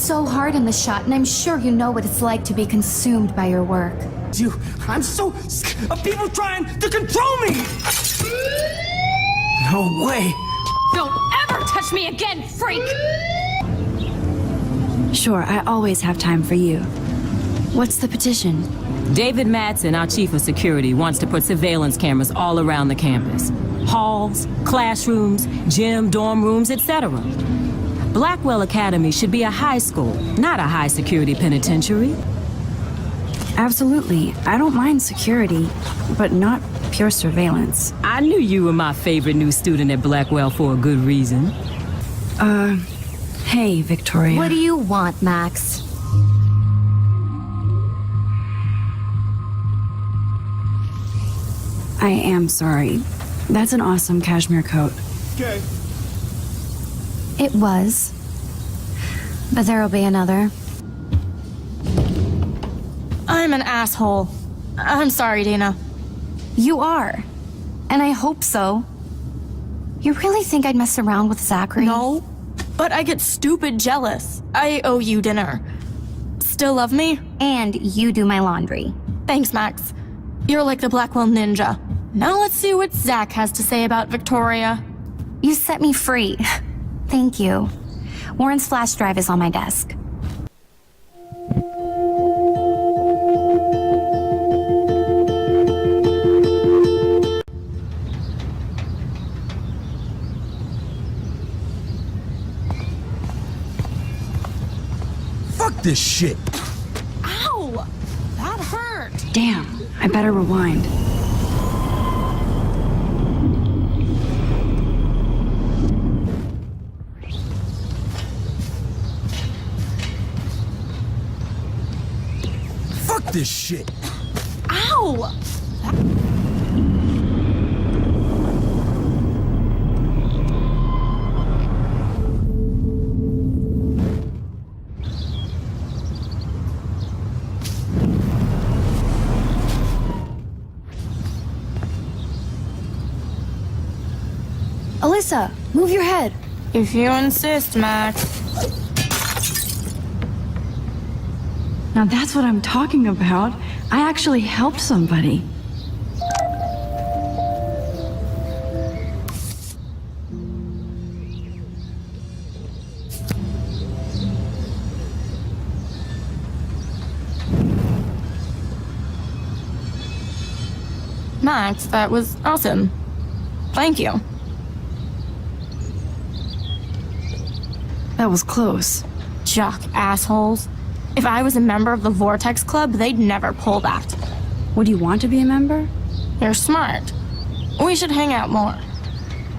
so hard in the shot, and I'm sure you know what it's like to be consumed by your work. I'm so sick of people trying to control me! No way! Don't ever touch me again, freak! Sure, I always have time for you. What's the petition? David Madsen, our chief of security, wants to put surveillance cameras all around the campus. Halls, classrooms, gym, dorm rooms, etc. Blackwell Academy should be a high school, not a high-security penitentiary. Absolutely. I don't mind security, but not pure surveillance. I knew you were my favorite new student at Blackwell for a good reason. Hey, Victoria. What do you want, Max? I am sorry. That's an awesome cashmere coat. Okay. It was. But there'll be another. I'm an asshole. I'm sorry, Dana. You are. And I hope so. You really think I'd mess around with Zachary? No, but I get stupid jealous. I owe you dinner. Still love me? And you do my laundry. Thanks, Max. You're like the Blackwell ninja. Now let's see what Zach has to say about Victoria. You set me free. Thank you. Warren's flash drive is on my desk. Fuck this shit! Ow! That hurt! Damn, I better rewind. Fuck this shit! Ow! Alyssa, move your head. If you insist, Max. Now that's what I'm talking about. I actually helped somebody. Max, that was awesome. Thank you. That was close. Jock assholes. If I was a member of the Vortex Club, they'd never pull that. Would you want to be a member? You're smart. We should hang out more.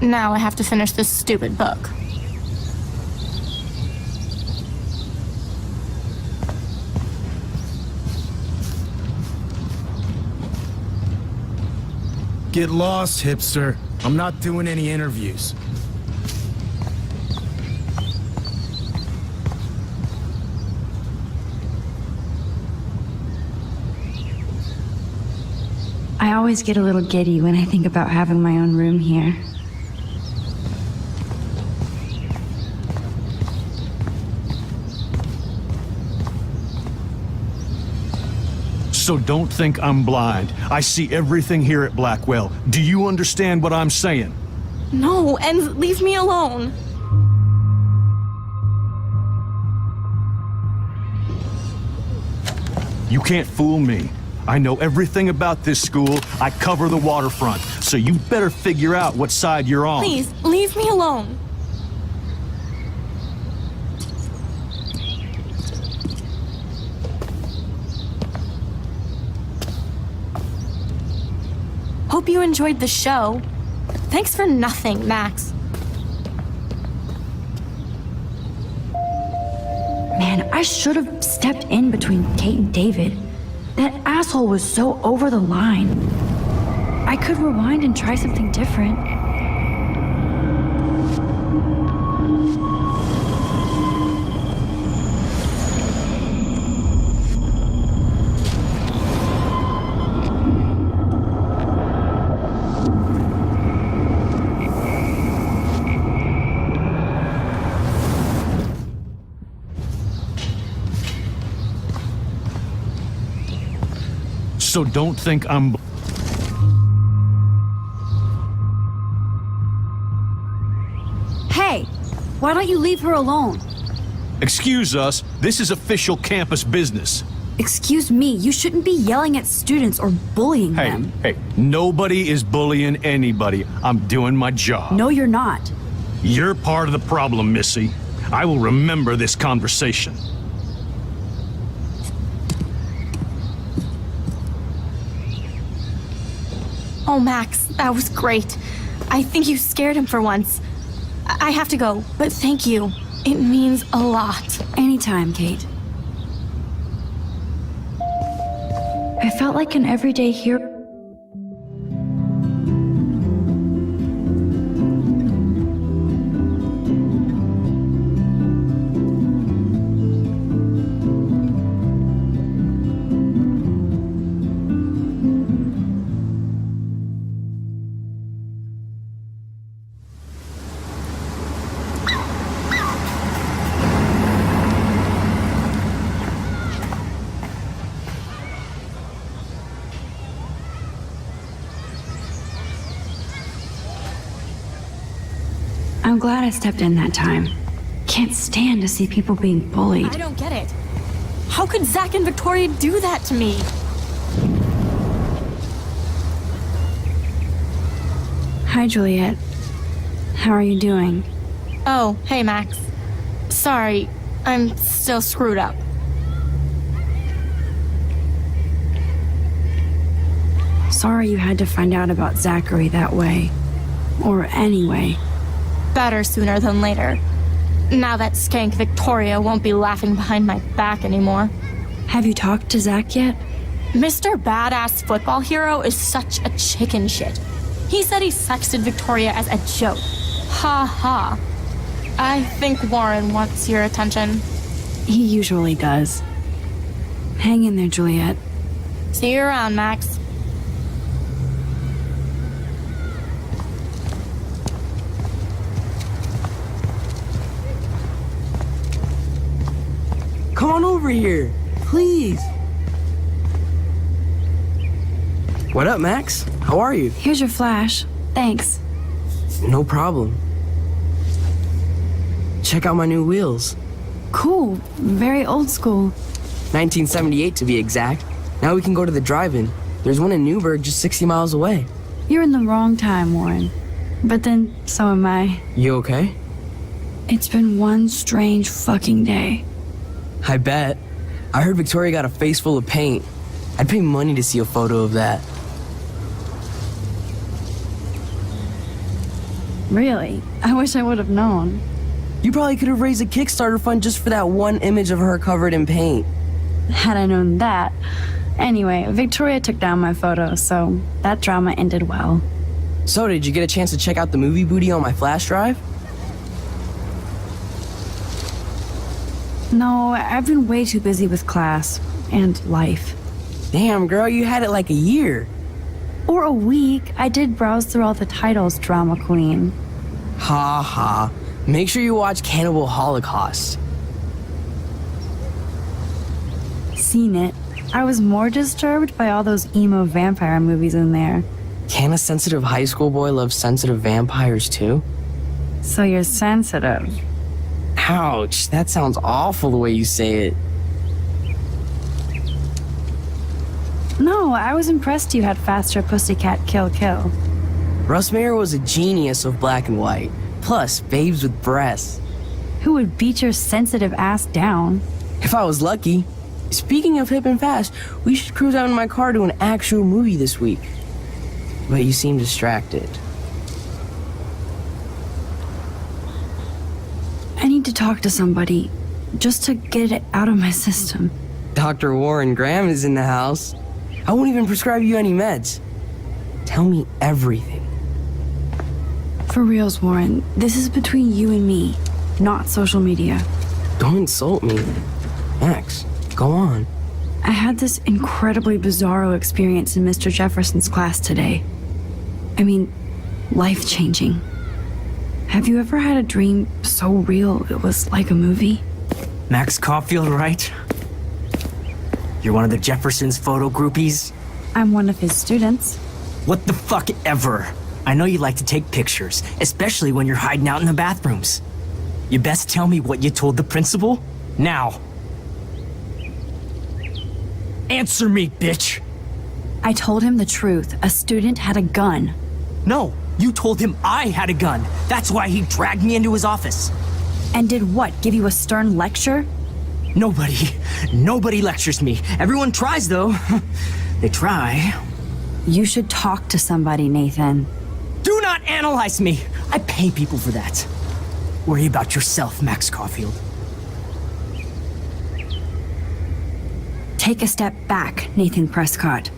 Now I have to finish this stupid book. Get lost, hipster. I'm not doing any interviews. I always get a little giddy when I think about having my own room here. So don't think I'm blind. I see everything here at Blackwell. Do you understand what I'm saying? No, and leave me alone. You can't fool me. I know everything about this school. I cover the waterfront. So you better figure out what side you're on. Please, leave me alone. Hope you enjoyed the show. Thanks for nothing, Max. Man, I should have stepped in between Kate and David. That asshole was so over the line. I could rewind and try something different. So don't think I'm... Hey, why don't you leave her alone? Excuse us, this is official campus business. Excuse me, you shouldn't be yelling at students or bullying them. Hey, nobody is bullying anybody. I'm doing my job. No, you're not. You're part of the problem, Missy. I will remember this conversation. Oh, Max, that was great. I think you scared him for once. I have to go, but thank you. It means a lot. Anytime, Kate. I felt like an everyday hero. I'm glad I stepped in that time. Can't stand to see people being bullied. I don't get it. How could Zach and Victoria do that to me? Hi, Juliet. How are you doing? Oh, hey, Max. Sorry, I'm still screwed up. Sorry you had to find out about Zachary that way. Or anyway. Better sooner than later. Now that skank Victoria won't be laughing behind my back anymore. Have you talked to Zach yet? Mr. Badass Football Hero is such a chicken shit. He said he sexted Victoria as a joke. Ha ha. I think Warren wants your attention. He usually does. Hang in there, Juliet. See you around, Max. Come on over here, please. What up, Max? How are you? Here's your flash. Thanks. No problem. Check out my new wheels. Cool. Very old school. 1978 to be exact. Now we can go to the drive-in. There's one in Newburgh just 60 miles away. You're in the wrong time, Warren. But then, so am I. You okay? It's been one strange fucking day. I bet. I heard Victoria got a face full of paint. I'd pay money to see a photo of that. Really? I wish I would have known. You probably could have raised a Kickstarter fund just for that one image of her covered in paint. Had I known that. Anyway, Victoria took down my photo, so that drama ended well. So, did you get a chance to check out the movie booty on my flash drive? No, I've been way too busy with class and life. Damn, girl, you had it like a year. Or a week. I did browse through all the titles, drama queen. Ha ha. Make sure you watch Cannibal Holocaust. Seen it. I was more disturbed by all those emo vampire movies in there. Can a sensitive high school boy love sensitive vampires too? So you're sensitive. Ouch, that sounds awful the way you say it. No, I was impressed you had faster Pussycat Kill Kill. Russ Meyer was a genius of black and white. Plus, babes with breasts. Who would beat your sensitive ass down? If I was lucky. Speaking of hip and fast, we should cruise out in my car to an actual movie this week. But you seem distracted. I need to talk to somebody, just to get it out of my system. Dr. Warren Graham is in the house. I won't even prescribe you any meds. Tell me everything. For reals, Warren, this is between you and me, not social media. Don't insult me. Max, go on. I had this incredibly bizarro experience in Mr. Jefferson's class today. I mean, life-changing. Have you ever had a dream so real it was like a movie? Max Caulfield, right? You're one of the Jefferson's photo groupies? I'm one of his students. What the fuck ever. I know you like to take pictures, especially when you're hiding out in the bathrooms. You best tell me what you told the principal, now. Answer me, bitch! I told him the truth. A student had a gun. No, you told him I had a gun. That's why he dragged me into his office. And did what, give you a stern lecture? Nobody lectures me. Everyone tries, though. They try. You should talk to somebody, Nathan. Do not analyze me! I pay people for that. Worry about yourself, Max Caulfield. Take a step back, Nathan Prescott.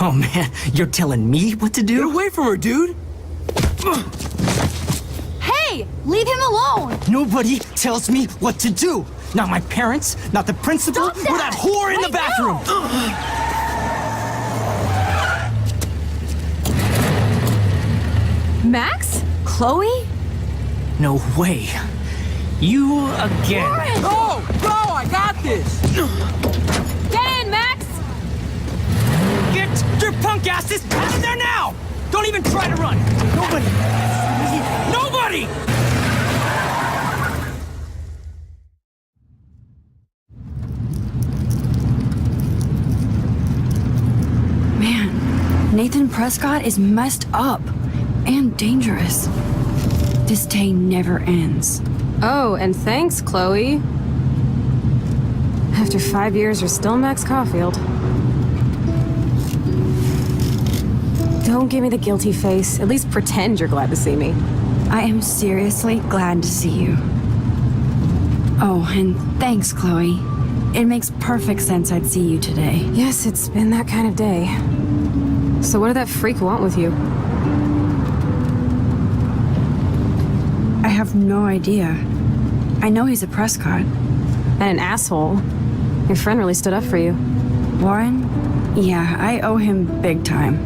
Oh man, you're telling me what to do? Get away from her, dude! Hey, leave him alone! Nobody tells me what to do! Not my parents, not the principal, Stop that! or that whore in the bathroom! Max? Chloe? No way. You again. Go! Go! I got this! Get in, Max! Get your punk asses out of there now! Don't even try to run! Nobody! Nobody! Man, Nathan Prescott is messed up and dangerous. This day never ends. Oh, and thanks, Chloe. After 5 years, you're still Max Caulfield. Don't give me the guilty face. At least pretend you're glad to see me. I am seriously glad to see you. Oh, and thanks, Chloe. It makes perfect sense I'd see you today. Yes, it's been that kind of day. So what did that freak want with you? I have no idea. I know he's a Prescott. And an asshole. Your friend really stood up for you. Warren? Yeah, I owe him big time.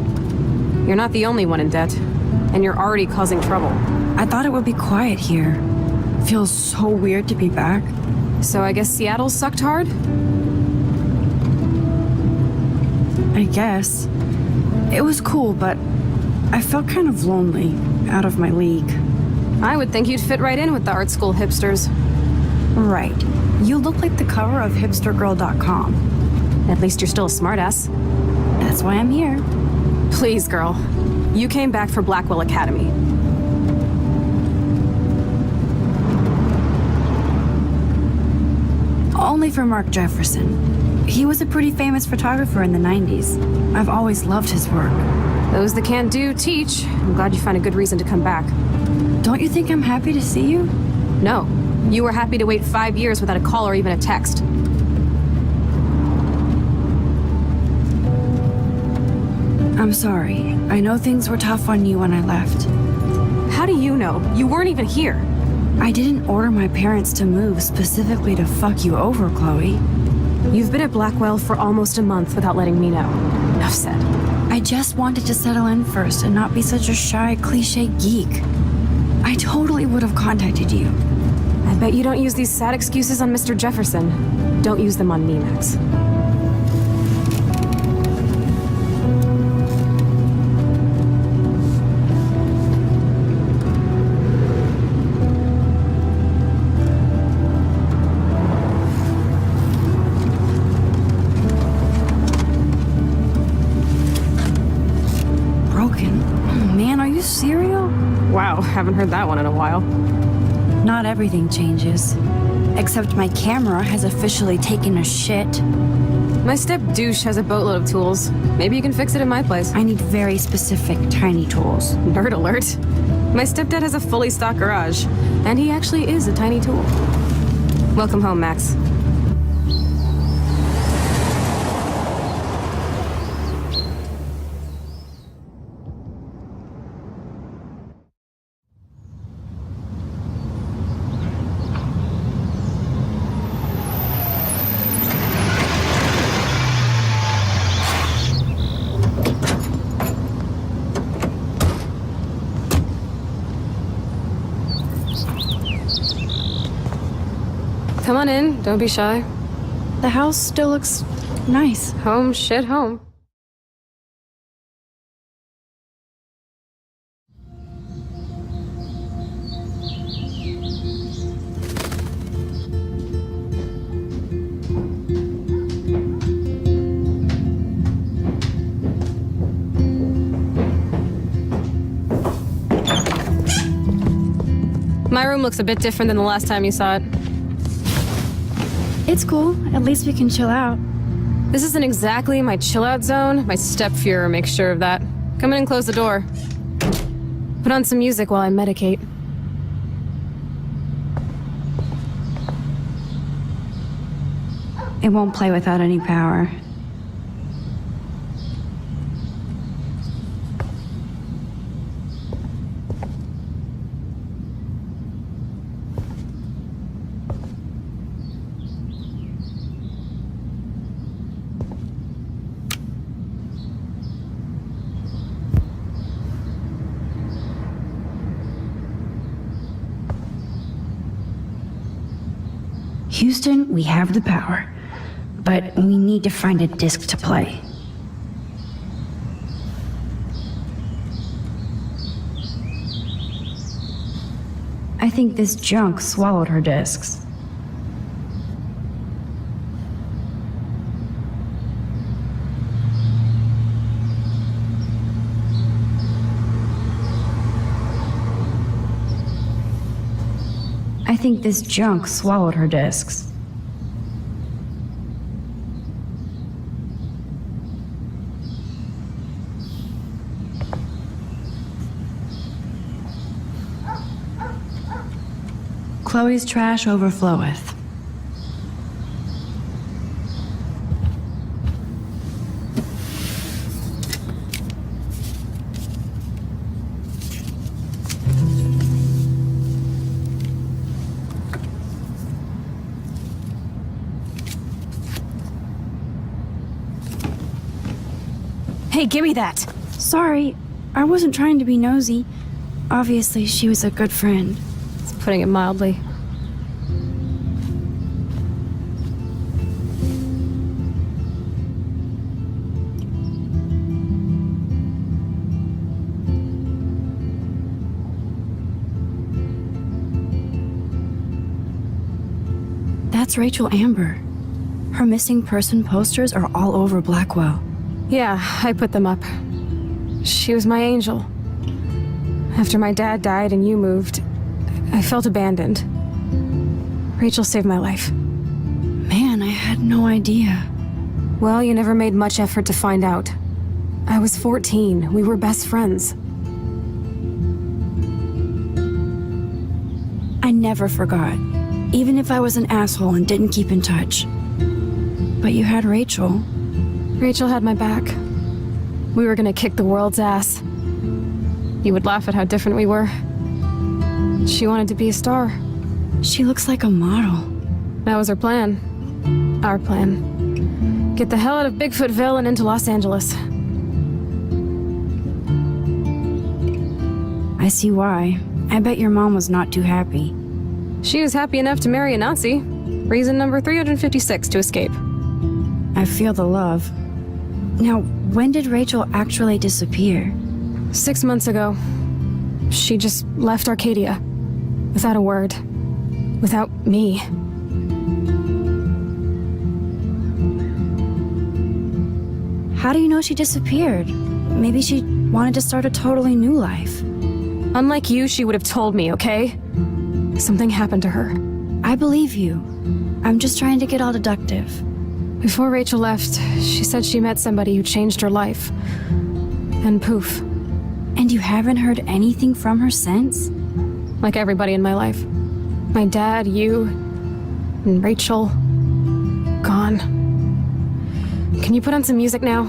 You're not the only one in debt. And you're already causing trouble. I thought it would be quiet here. Feels so weird to be back. So I guess Seattle sucked hard? I guess. It was cool, but I felt kind of lonely, out of my league. I would think you'd fit right in with the art school hipsters. Right. You look like the cover of hipstergirl.com. At least you're still a smartass. That's why I'm here. Please, girl. You came back for Blackwell Academy. Only for Mark Jefferson. He was a pretty famous photographer in the 90s. I've always loved his work. Those that can't do, teach. I'm glad you find a good reason to come back. Don't you think I'm happy to see you? No. You were happy to wait 5 years without a call or even a text. I'm sorry. I know things were tough on you when I left. How do you know? You weren't even here. I didn't order my parents to move specifically to fuck you over, Chloe. You've been at Blackwell for almost a month without letting me know. Enough said. I just wanted to settle in first and not be such a shy, cliche geek. I totally would have contacted you. I bet you don't use these sad excuses on Mr. Jefferson. Don't use them on me, Max. Broken? Oh, man, are you serial? Wow, haven't heard that one in a while. Not everything changes. Except my camera has officially taken a shit. My step douche has a boatload of tools. Maybe you can fix it in my place. I need very specific tiny tools. Nerd alert. My stepdad has a fully stocked garage, and he actually is a tiny tool. Welcome home, Max. Come on in, don't be shy. The house still looks nice. Home, shit, home. My room looks a bit different than the last time you saw it. It's cool. At least we can chill out. This isn't exactly my chill-out zone. My stepfuhrer makes sure of that. Come in and close the door. Put on some music while I medicate. It won't play without any power. Houston, we have the power, but we need to find a disc to play. I think this junk swallowed her discs. I think this junk swallowed her discs. Chloe's trash overfloweth. Hey, give me that! Sorry, I wasn't trying to be nosy. Obviously, she was a good friend. It's putting it mildly. That's Rachel Amber. Her missing person posters are all over Blackwell. Yeah, I put them up. She was my angel. After my dad died and you moved, I felt abandoned. Rachel saved my life. Man, I had no idea. Well, you never made much effort to find out. I was 14. We were best friends. I never forgot, even if I was an asshole and didn't keep in touch. But you had Rachel. Rachel had my back. We were gonna kick the world's ass. You would laugh at how different we were. She wanted to be a star. She looks like a model. That was her plan. Our plan. Get the hell out of Bigfootville and into Los Angeles. I see why. I bet your mom was not too happy. She was happy enough to marry a Nazi. Reason number 356 to escape. I feel the love. Now, when did Rachel actually disappear? 6 months ago. She just left Arcadia. Without a word. Without me. How do you know she disappeared? Maybe she wanted to start a totally new life. Unlike you, she would have told me, okay? Something happened to her. I believe you. I'm just trying to get all deductive. Before Rachel left, she said she met somebody who changed her life. Then poof. And you haven't heard anything from her since? Like everybody in my life. My dad, you, and Rachel. Gone. Can you put on some music now?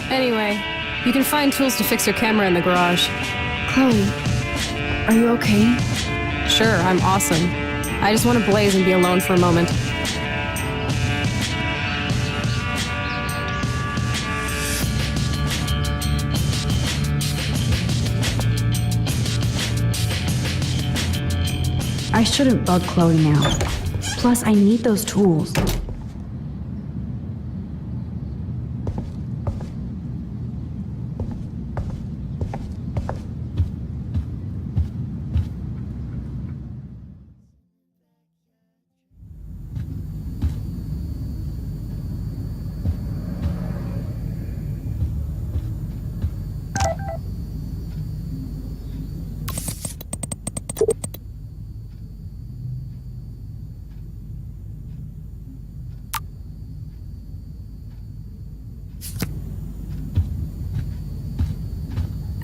Anyway, you can find tools to fix your camera in the garage. Chloe, are you okay? Sure, I'm awesome. I just want to blaze and be alone for a moment. I shouldn't bug Chloe now. Plus, I need those tools.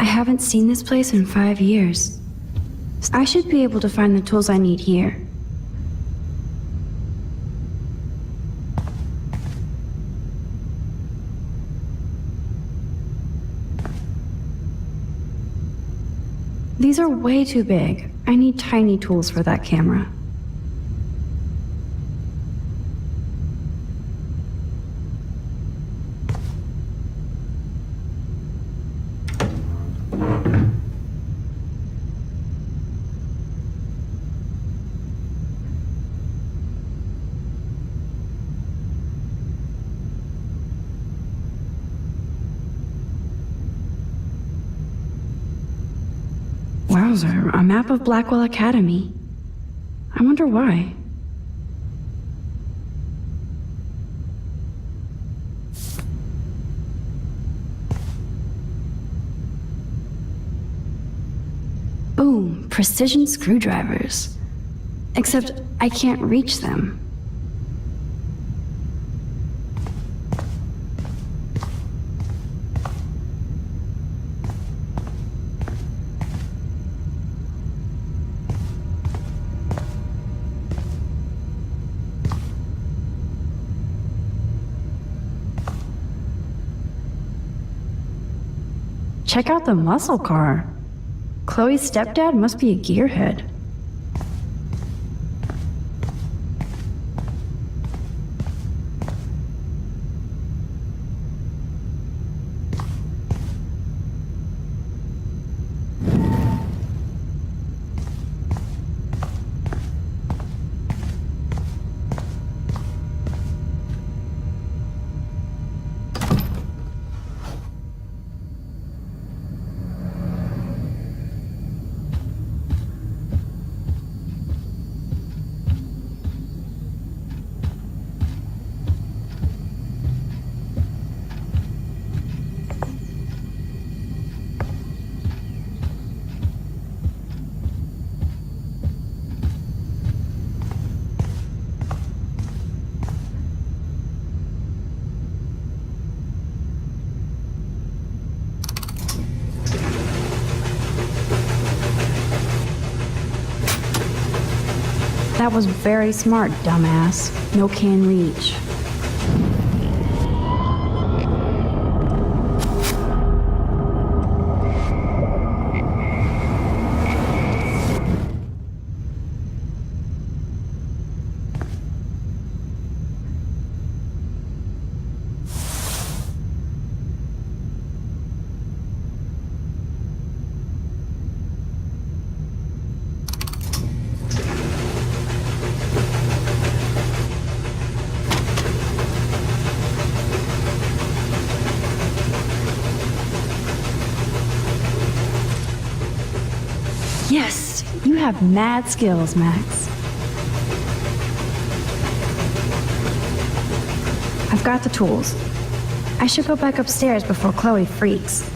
I haven't seen this place in 5 years. I should be able to find the tools I need here. These are way too big. I need tiny tools for that camera. Wowzer, a map of Blackwell Academy. I wonder why. Boom, precision screwdrivers. Except I can't reach them. Check out the muscle car. Chloe's stepdad must be a gearhead. That was very smart, dumbass. No can reach. Yes, you have mad skills, Max. I've got the tools. I should go back upstairs before Chloe freaks.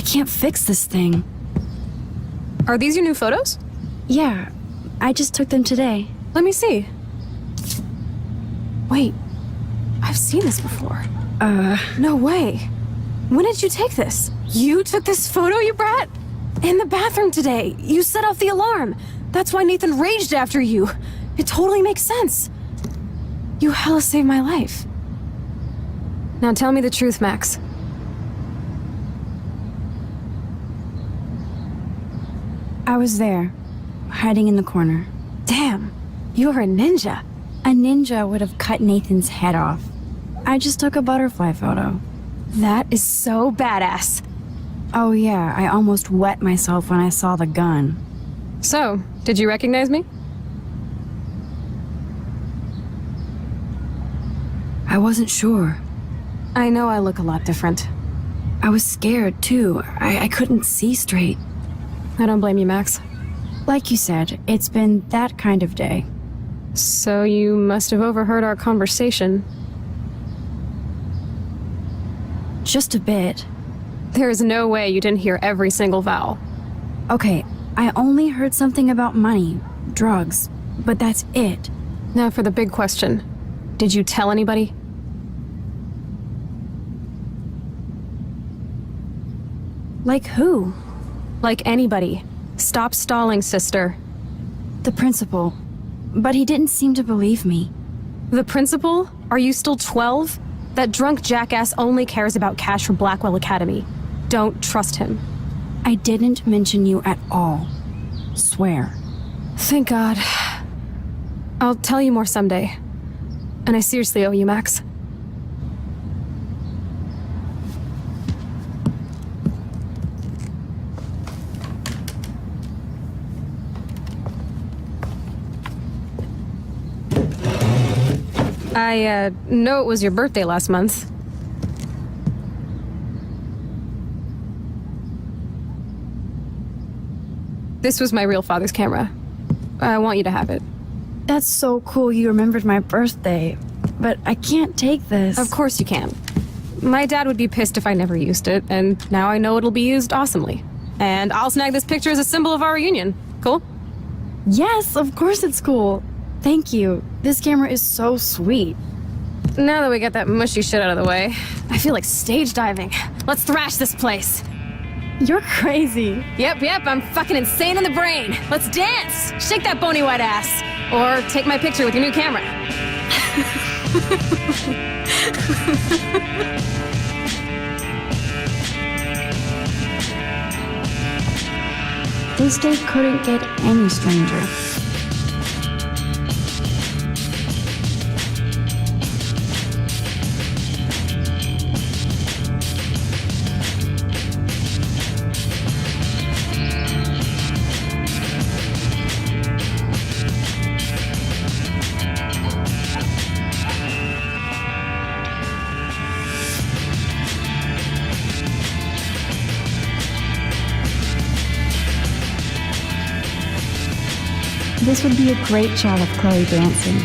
can't fix this thing. Are these your new photos? Yeah, I just took them today. Let me see. Wait, I've seen this before. No way. When did you take this? You took this photo, you brat? In the bathroom today. You set off the alarm. That's why Nathan raged after you. It totally makes sense. You hella saved my life. Now tell me the truth, Max. I was there, hiding in the corner. Damn, you're a ninja. A ninja would have cut Nathan's head off. I just took a butterfly photo. That is so badass. Oh yeah, I almost wet myself when I saw the gun. So, did you recognize me? I wasn't sure. I know I look a lot different. I was scared too. I couldn't see straight. I don't blame you, Max. Like you said, it's been that kind of day. So you must have overheard our conversation. Just a bit. There is no way you didn't hear every single vowel. Okay, I only heard something about money, drugs, but that's it. Now for the big question. Did you tell anybody? Like who? Like anybody. Stop stalling, sister. The principal. But he didn't seem to believe me. The principal? Are you still 12? That drunk jackass only cares about cash from Blackwell Academy. Don't trust him. I didn't mention you at all. Swear. Thank God. I'll tell you more someday. And I seriously owe you, Max. I know it was your birthday last month. This was my real father's camera. I want you to have it. That's so cool you remembered my birthday. But I can't take this. Of course you can. My dad would be pissed if I never used it, and now I know it'll be used awesomely. And I'll snag this picture as a symbol of our reunion. Cool? Yes, of course it's cool. Thank you. This camera is so sweet. Now that we got that mushy shit out of the way, I feel like stage diving. Let's thrash this place. You're crazy. Yep, I'm fucking insane in the brain. Let's dance! Shake that bony white ass. Or take my picture with your new camera. This day couldn't get any stranger. This would be a great shot of Chloe dancing.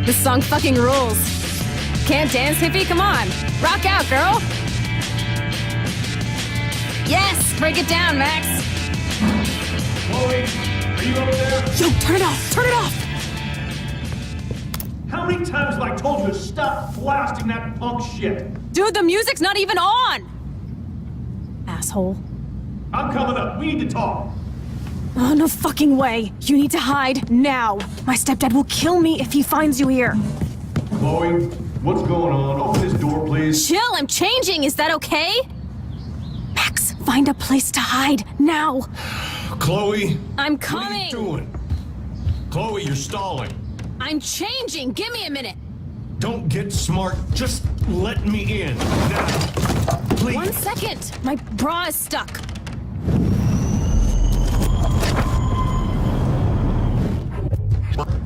This song fucking rules. Can't dance, hippie? Come on. Rock out, girl. Yes! Break it down, Max. Chloe, are you over there? Yo, turn it off! Turn it off! How many times have I told you to stop blasting that punk shit? Dude, the music's not even on! Asshole. I'm coming up. We need to talk. Oh, no fucking way. You need to hide now. My stepdad will kill me if he finds you here. Chloe, what's going on? Open this door, please. Chill, I'm changing. Is that okay? Max, find a place to hide now. Chloe, I'm what are coming. you doing? Chloe, you're stalling. I'm changing. Give me a minute. Don't get smart. Just let me in. Now. Please. 1 second! My bra is stuck.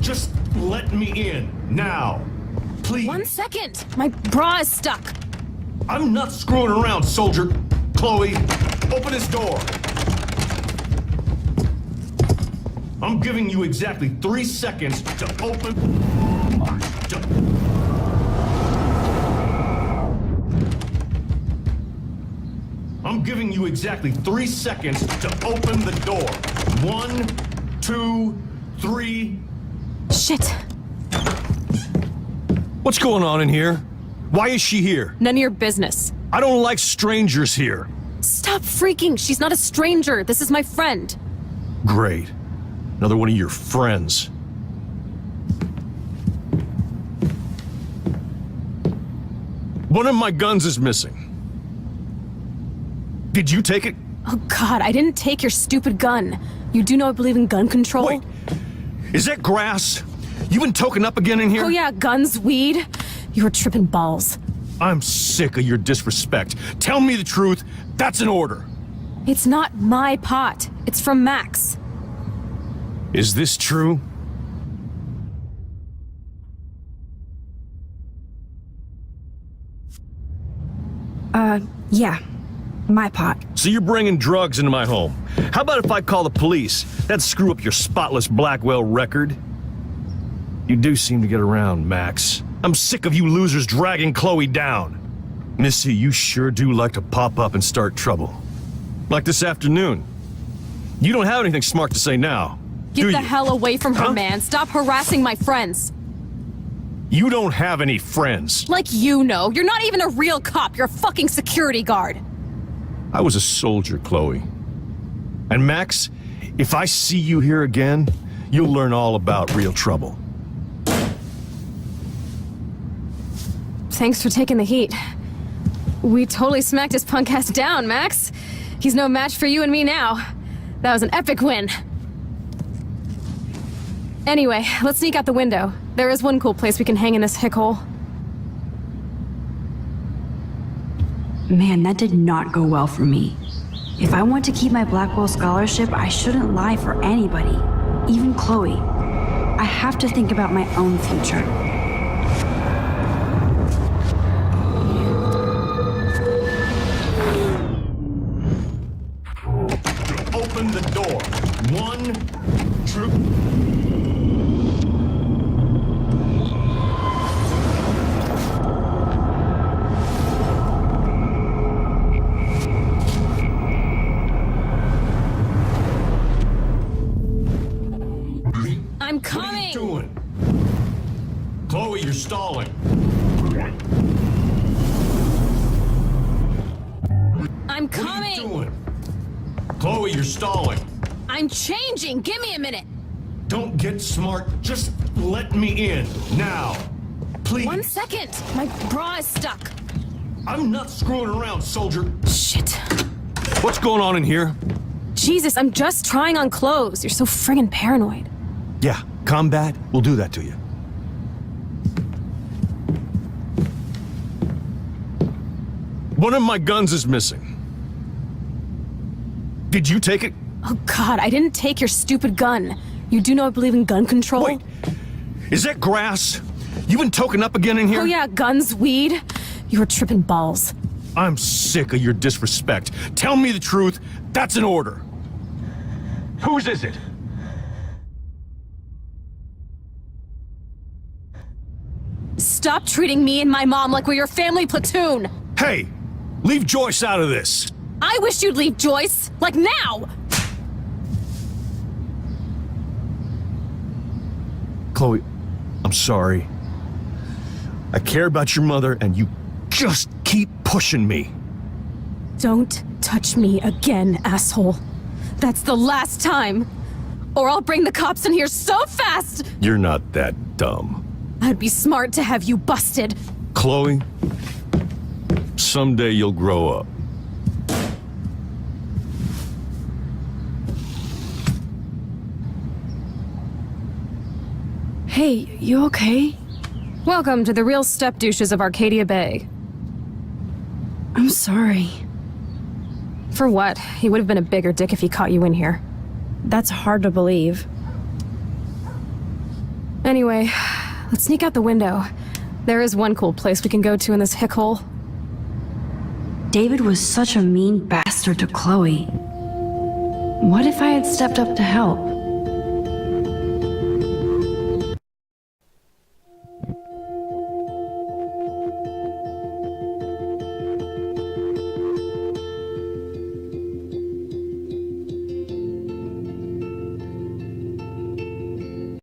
Just let me in, now. Please. 1 second! My bra is stuck. I'm not screwing around, soldier. Chloe, open this door. I'm giving you exactly 3 seconds to open... I'm giving you exactly 3 seconds to open the door. 1, 2, 3... Shit. What's going on in here? Why is she here? None of your business. I don't like strangers here. Stop freaking! She's not a stranger! This is my friend! Great. Another one of your friends. One of my guns is missing. Did you take it? Oh god, I didn't take your stupid gun. You do know I believe in gun control? Wait, is that grass? You been token up again in here? Oh yeah, guns, weed. You were tripping balls. I'm sick of your disrespect. Tell me the truth. That's an order. It's not my pot. It's from Max. Is this true? Yeah. My pot. So you're bringing drugs into my home. How about if I call the police? That'd screw up your spotless Blackwell record. You do seem to get around, Max. I'm sick of you losers dragging Chloe down. Missy, you sure do like to pop up and start trouble. Like this afternoon. You don't have anything smart to say now, Get do the you? hell away from her, Huh? man. Stop harassing my friends. You don't have any friends. Like you know. You're not even a real cop. You're a fucking security guard. I was a soldier, Chloe. And Max, if I see you here again, you'll learn all about real trouble. Thanks for taking the heat. We totally smacked his punk ass down, Max. He's no match for you and me now. That was an epic win. Anyway, let's sneak out the window. There is one cool place we can hang in this hickhole. Man, that did not go well for me. If I want to keep my Blackwell scholarship, I shouldn't lie for anybody, even Chloe. I have to think about my own future. Open the door. 1, 2... I'm What are you coming! doing? Chloe, you're stalling. I'm What are coming! you doing? Chloe, you're stalling. I'm changing! Give me a minute! Don't get smart. Just let me in. Now. Please. 1 second! My bra is stuck. I'm not screwing around, soldier. Shit. What's going on in here? Jesus, I'm just trying on clothes. You're so friggin' paranoid. Yeah, combat will do that to you. One of my guns is missing. Did you take it? Oh god, I didn't take your stupid gun. You do know I believe in gun control? Wait, is that grass? You been token up again in here? Oh yeah, guns, weed. You were tripping balls. I'm sick of your disrespect. Tell me the truth. That's an order. Whose is it? Stop treating me and my mom like we're your family platoon! Hey, leave Joyce out of this. I wish you'd leave, Joyce! Like now! Chloe, I'm sorry. I care about your mother, and you just keep pushing me. Don't touch me again, asshole. That's the last time! Or I'll bring the cops in here so fast! You're not that dumb. I'd be smart to have you busted. Chloe, someday you'll grow up. Hey, you okay? Welcome to the real step douches of Arcadia Bay. I'm sorry. For what? He would have been a bigger dick if he caught you in here. That's hard to believe. Anyway, let's sneak out the window. There is one cool place we can go to in this hick hole. David was such a mean bastard to Chloe. What if I had stepped up to help?